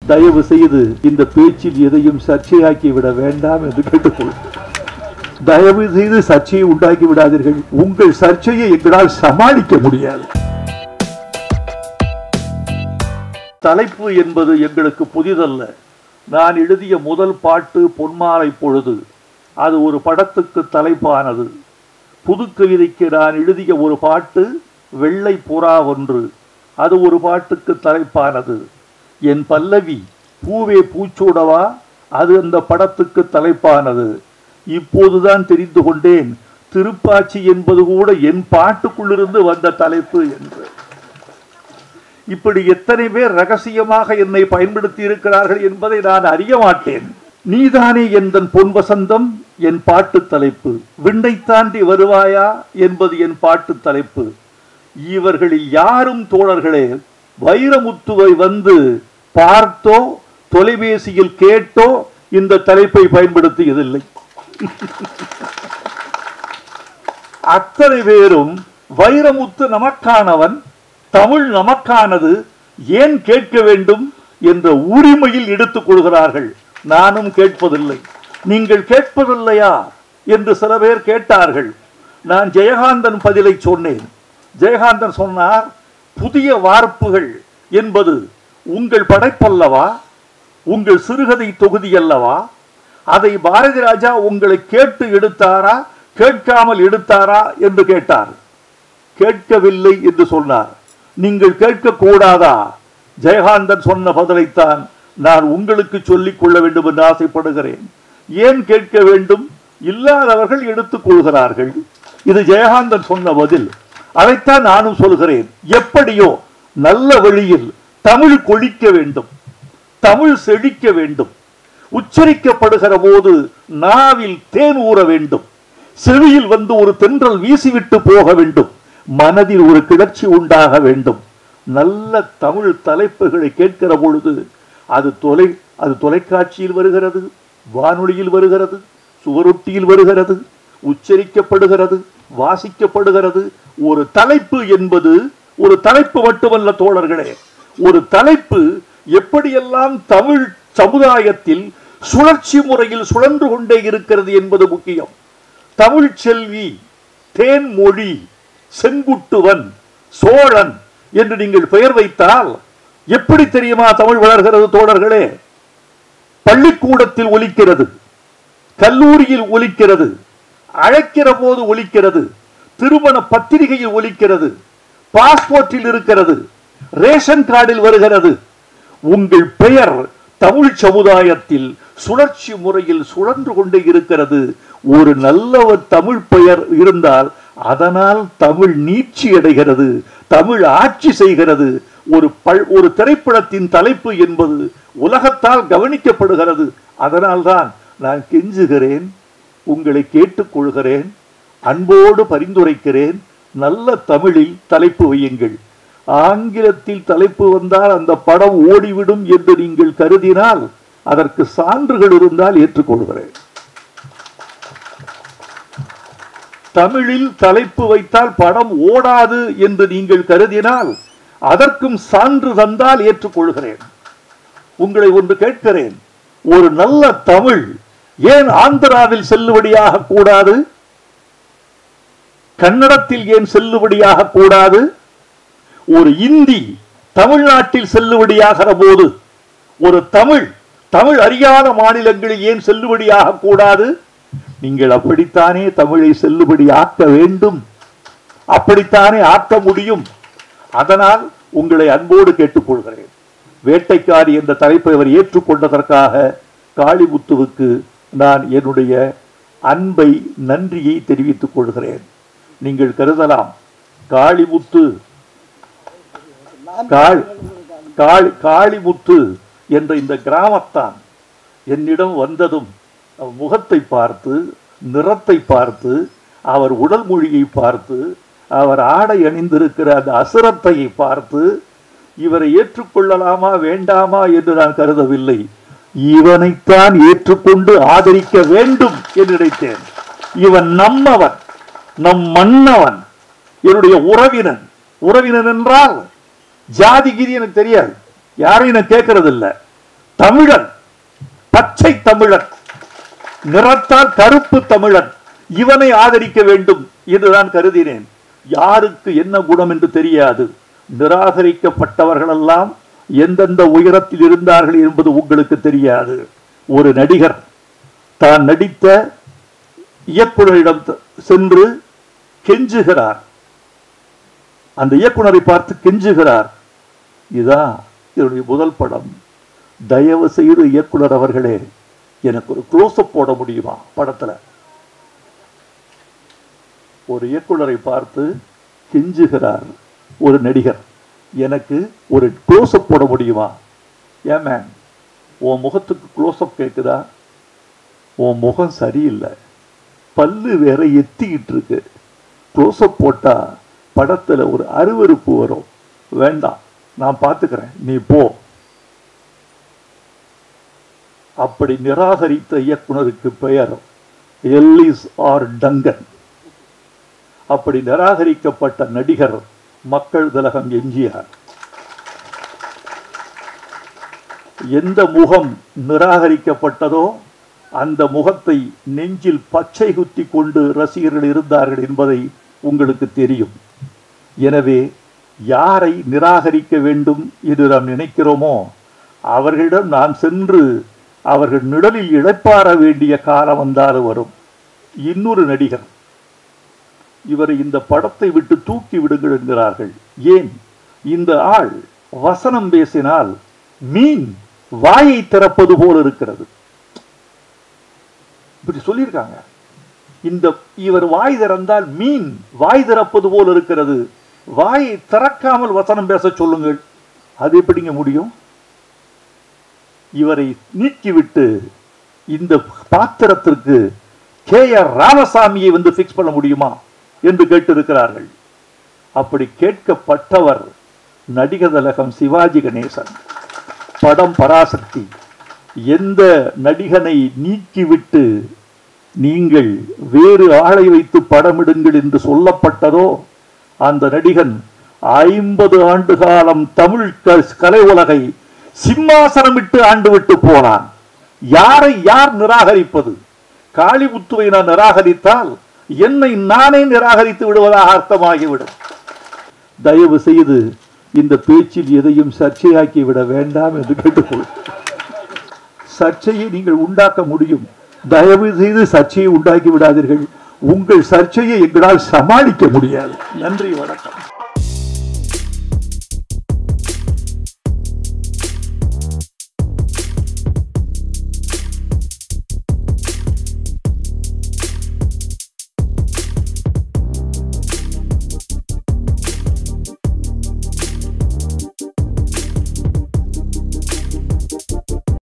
தயவு செய்து இந்த பேச்சில் எதையும் சர்ச்சையாக்கி விட வேண்டாம் என்று கேட்டுக்கொள். தயவு செய்து சர்ச்சையை உண்டாக்கி விடாதீர்கள். உங்கள் சர்ச்சையை எங்களால் சமாளிக்க முடியாது. தலைப்பு என்பது எங்களுக்கு புதிதல்ல. நான் எழுதிய முதல் பாட்டு பொன்மாலை பொழுது, அது ஒரு படத்துக்கு தலைப்பானது. புதுக்கவிதைக்கு நான் எழுதிய ஒரு பாட்டு வெள்ளை புறா ஒன்று, அது ஒரு பாட்டுக்கு தலைப்பானது. என் பல்லவி பூவே பூச்சூடவா, அது அந்த படத்துக்கு தலைப்பானது. இப்போதுதான் தெரிந்து கொண்டேன் திருப்பாச்சி என்பது கூட என் பாட்டுக்குள்ளிருந்து வந்த தலைப்பு என்று. இப்படி எத்தனை பேர் ரகசியமாக என்னை பயன்படுத்தி இருக்கிறார்கள் என்பதை நான் அறிய மாட்டேன். நீதானே எந்தன் பொன் வசந்தம் என் பாட்டு தலைப்பு, விண்ணை தாண்டி வருவாயா என்பது என் பாட்டு தலைப்பு. இவர்களில் யாரும் தோழர்களே வைரமுத்துவை வந்து பார்த்தோ தொலைபேசியில் கேட்டோ இந்த தலைப்பை பயன்படுத்தியதில்லை. அத்தனை பேரும் வைரமுத்து நமக்கானவன், தமிழ் நமக்கானது, ஏன் கேட்க வேண்டும் என்ற உரிமையில் எடுத்துக் கொள்கிறார்கள். நானும் கேட்பதில்லை. நீங்கள் கேட்பதில்லையா என்று சில பேர் கேட்டார்கள். நான் ஜெயகாந்தன் பதிலை சொன்னேன். ஜெயகாந்தன் சொன்னார், புதிய வார்ப்புகள் என்பது உங்கள் படைப்பல்லவா, உங்கள் சிறுகதை தொகுதி அல்லவா? அதை பாரதி ராஜா உங்களை கேட்டு எடுத்தாரா கேட்காமல் எடுத்தாரா என்று கேட்டார். கேட்கவில்லை என்று சொன்னார். நீங்கள் கேட்க கூடாதா? ஜெயகாந்தன் சொன்ன பதிலைத்தான் நான் உங்களுக்கு சொல்லிக் கொள்ள வேண்டும் என்று ஆசைப்படுகிறேன். ஏன் கேட்க வேண்டும்? இல்லாதவர்கள் எடுத்துக் கொள்கிறார்கள். இது ஜெயகாந்தன் சொன்ன பதில். அதைத்தான் நானும் சொல்கிறேன். எப்படியோ நல்ல வழியில் தமிழ் கொழிக்க வேண்டும், தமிழ் செழிக்க வேண்டும். உச்சரிக்கப்படுகிற போது நாவில் தேன் ஊற வேண்டும், செவியில் வந்து ஒரு தென்றல் வீசிவிட்டு போக வேண்டும், மனதில் ஒரு கிளர்ச்சி உண்டாக வேண்டும். நல்ல தமிழ் தலைப்புகளை கேட்கிற பொழுது அது தொலைக்காட்சியில் வருகிறது, வானொலியில் வருகிறது, சுவரொட்டியில் வருகிறது, உச்சரிக்கப்படுகிறது, வாசிக்கப்படுகிறது. ஒரு தலைப்பு என்பது ஒரு தலைப்பு மட்டுமல்ல தோழர்களே, ஒரு தலைப்பு எப்படியெல்லாம் தமிழ் சமுதாயத்தில் சுழற்சி முறையில் சுழன்று கொண்டே இருக்கிறது என்பது முக்கியம். தமிழ் செல்வி, தேன்மொழி, செங்குட்டுவன், சோழன் என்று நீங்கள் பெயர் வைத்தால் எப்படி தெரியுமா தமிழ் வளர்கிறது தோழர்களே? பள்ளிக்கூடத்தில் ஒலிக்கிறது, கல்லூரியில் ஒலிக்கிறது, அழைக்கிற போது ஒலிக்கிறது, திருமண பத்திரிகையில் ஒலிக்கிறது, பாஸ்போர்ட்டில் இருக்கிறது, ரேஷன் கார்டில் வருகிறது. உங்கள் பெயர் தமிழ் சமுதாயத்தில் சுழற்சி முறையில் சுழன்று கொண்டே இருக்கிறது. ஒரு நல்ல தமிழ் பெயர் இருந்தால் அதனால் தமிழ் நீட்சி அடைகிறது, தமிழ் ஆட்சி செய்கிறது. ஒரு திரைப்படத்தின் தலைப்பு என்பது உலகத்தால் கவனிக்கப்படுகிறது. அதனால்தான் நான் கெஞ்சுகிறேன், உங்களை கேட்டுக்கொள்கிறேன், அன்போடு பரிந்துரைக்கிறேன், நல்ல தமிழில் தலைப்பு வையுங்கள். ஆங்கிலத்தில் தலைப்பு வந்தால் அந்த படம் ஓடிவிடும் என்று நீங்கள் கருதினால் அதற்கு சான்றுகள் இருந்தால் ஏற்றுக்கொள்கிறேன். தமிழில் தலைப்பு வைத்தால் படம் ஓடாது என்று நீங்கள் கருதினால் அதற்கும் சான்று தந்தால் ஏற்றுக்கொள்கிறேன். உங்களை ஒன்று கேட்கிறேன், ஒரு நல்ல தமிழ் ஏன் ஆந்திராவில் செல்லுபடியாக கூடாது? கன்னடத்தில் ஏன் செல்லுபடியாக கூடாது? ஒரு இந்தி தமிழ்நாட்டில் செல்லுபடியாகிற போது ஒரு தமிழ் அறியாத மாநிலங்களில் ஏன் செல்லுபடியாக கூடாது? நீங்கள் அப்படித்தானே தமிழை செல்லுபடி ஆக்க வேண்டும், அப்படித்தானே ஆக்க முடியும். அதனால் உங்களை அன்போடு கேட்டுக்கொள்கிறேன். வேட்டைக்காரி என்ற தலைப்பை அவர் ஏற்றுக்கொண்டதற்காக காளிமுத்துவுக்கு நான் என்னுடைய அன்பை, நன்றியை தெரிவித்துக் கொள்கிறேன். நீங்கள் கருதலாம், காளிமுத்து காளிமுத்து என்ற இந்த கிராமத்தான் என்னிடம் வந்ததும் முகத்தை பார்த்து, நிறத்தை பார்த்து, அவர் உடல் மொழியை பார்த்து, அவர் ஆடை அணிந்திருக்கிற அந்த அசுரத்தையை பார்த்து இவரை ஏற்றுக்கொள்ளலாமா வேண்டாமா என்று நான் கருதவில்லை. இவனைத்தான் ஏற்றுக்கொண்டு ஆதரிக்க வேண்டும் என்று நினைத்தேன். இவன் நம்மவன், நம் மன்னவன், என்னுடைய உறவினன். உறவினன் என்றால் ஜாதிகிரி எனக்கு தெரியாது, யாரையும் நான் கேட்கறது இல்லை. தமிழன், பச்சை தமிழன், நிறத்தால் கருப்பு தமிழன், இவனை ஆதரிக்க வேண்டும் என்று நான் கருதினேன். யாருக்கு என்ன குணம் என்று தெரியாது. நிராகரிக்கப்பட்டவர்களெல்லாம் எந்தெந்த உயரத்தில் இருந்தார்கள் என்பது உங்களுக்கு தெரியாது. ஒரு நடிகர் தான் நடித்த இயக்குனரிடம் சென்று கெஞ்சுகிறார். அந்த இயக்குனரை பார்த்து கெஞ்சுகிறார், இதான் என்னுடைய முதல் படம், தயவு செய்து இயக்குனர் அவர்களே எனக்கு ஒரு க்ளோஸ்அப் போட முடியுமா படத்துல? ஒரு இயக்குனரை பார்த்து கெஞ்சுகிறார் ஒரு நடிகர், எனக்கு ஒரு க்ளோஸ்அப் போட முடியுமா? ஏன் மேன், உன் முகத்துக்கு க்ளோஸ்அப் கேட்குதா? உன் முகம் சரியில்லை, பல்லு வேற எத்திக்கிட்டு இருக்கு, க்ளோஸ்அப் போட்டா படத்துல ஒரு அருவருப்பு வரும், வேண்டாம், நான் பார்த்துக்கிறேன், நீ போ. அப்படி நிராகரித்த இயக்குனருக்கு பெயர் எல்லிஸ் ஆர் டங்கன். அப்படி நிராகரிக்கப்பட்ட நடிகர் மக்கள் திலகம் எம்ஜிஆர். எந்த முகம் நிராகரிக்கப்பட்டதோ அந்த முகத்தை நெஞ்சில் பச்சை குத்தி கொண்டு ரசிகர்கள் இருந்தார்கள் என்பதை உங்களுக்கு தெரியும். எனவே யாரை நிராகரிக்க வேண்டும் என்று நாம் நினைக்கிறோமோ அவர்களிடம் நான் சென்று அவர்கள் நிழலில் இளைப்பாற வேண்டிய காலம் வந்தாலும் வரும். இன்னொரு நடிகர், இவரை இந்த படத்தை விட்டு தூக்கி விடுங்கள் என்கிறார்கள். ஏன்? இந்த ஆள் வசனம் பேசினால் மீன் வாயை திறப்பது போல் இருக்கிறது, இப்படி சொல்லியிருக்காங்க. இவர் வாய் திறந்தால் மீன் வாய் திறப்பது போல் இருக்கிறது, வாயை திறக்காமல் வசனம் பேச சொல்லுங்கள், அது எப்படிங்க முடியும்? இவரை நீக்கிவிட்டு இந்த பாத்திரத்திற்கு KR ராமசாமியை வந்து பிக்ஸ் பண்ண முடியுமா என்று கேட்டிருக்கிறார்கள். அப்படி கேட்கப்பட்டவர் நடிகர் திலகம் சிவாஜி கணேசன். படம் பராசக்தி. எந்த நடிகனை நீக்கிவிட்டு நீங்கள் வேறு ஆளை வைத்து படமிடுங்கள் என்று சொல்லப்பட்டதோ அந்த நடிகன் 50 ஆண்டு காலம் தமிழ் கலை உலகை சிம்மாசனமிட்டு ஆண்டு விட்டு போனான். யாரை யார் நிராகரிப்பது? காளிமுத்துவை நான் நிராகரித்தால் என்னை நானே நிராகரித்து விடுவதாக அர்த்தமாகிவிடும். தயவு செய்து இந்த பேச்சில் எதையும் சர்ச்சையாக்கி விட வேண்டாம் என்று கேட்டுக்கொள். சர்ச்சையை நீங்கள் உண்டாக்க முடியும், தயவு செய்து சர்ச்சையை உண்டாக்கி விடாதீர்கள். உங்கள் சர்ச்சையை எங்களால் சமாளிக்க முடியாது. நன்றி, வணக்கம்.